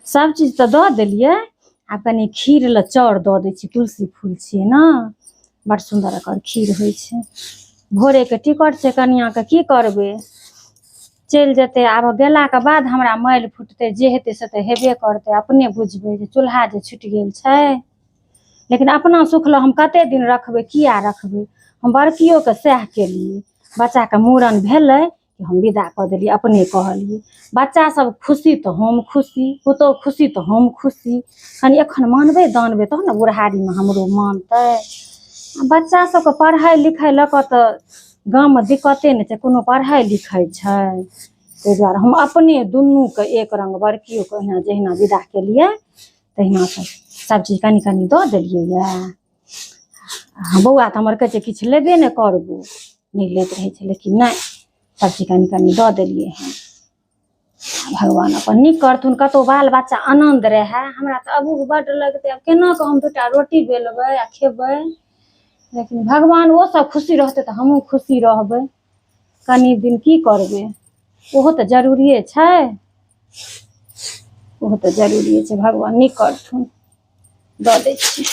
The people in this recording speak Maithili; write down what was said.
सब चीज तो दऽ देलियै। आ कनि खीर लए चाउर दऽ दै छी, तुलसी फूल छियै ने, बड़ सुन्दर एकर खीर होइ छै। भोरेके टिकट छै कनियाँके, की करबै, चलि जेतै। आब गेलाके बाद हमरा माइल फुटतै, जे हेतै से तऽ हेबे करतै। अपने बुझबै जे चूल्हा जे छुटि गेल छै। लेकिन अपना सुख लए हम कतेक दिन रखबै, किया रखबै। हम बड़कियोके सएह केलियै, बच्चाके मूड़न भेलै हम विदा कऽ देलियै, अपने कहलियै। बच्चासभ खुशी तऽ हम खुशी, पुतहु खुशी तऽ हम खुशी। कनि एखन मानबै दानबै तहन ने बुढ़ारीमे हमरो मानतै। बच्चा सबके पढ़ाइ लिखाइ लऽ कऽ तऽ गाममे दिक्कते नहि छै, कोनो पढ़ाइ लिखाइ छै। ताहि दुआरे हम अपने दुनूके एक रङ्ग, बड़कियोके ओहिना जहिना विदा केलियै तहिना सबचीज कनि कनि दऽ देलियै यऽ। बौआ तऽ हमर कहै छै किछु लेबे नहि करबौ, नहि लैत रहै छै, लेकिन नहि, सबचीज कनि कनि दऽ देलियै हँ। भगवान अपन नीक करथुन, कतहु बाल बच्चा आनन्द रहै। हमरा तऽ अबूह बड्ड लगतै, आब केना कऽ हम 2टा रोटी बेलबै आ खेबै। लेकिन भगवान ओसभ खुशी रहतै तऽ हमहूँ खुशी रहबै। कनि दिन की करबै, ओहो तऽ जरूरिए छै, ओहो तऽ जरूरिए छै। भगवान नीक करथुन, दऽ दै छी।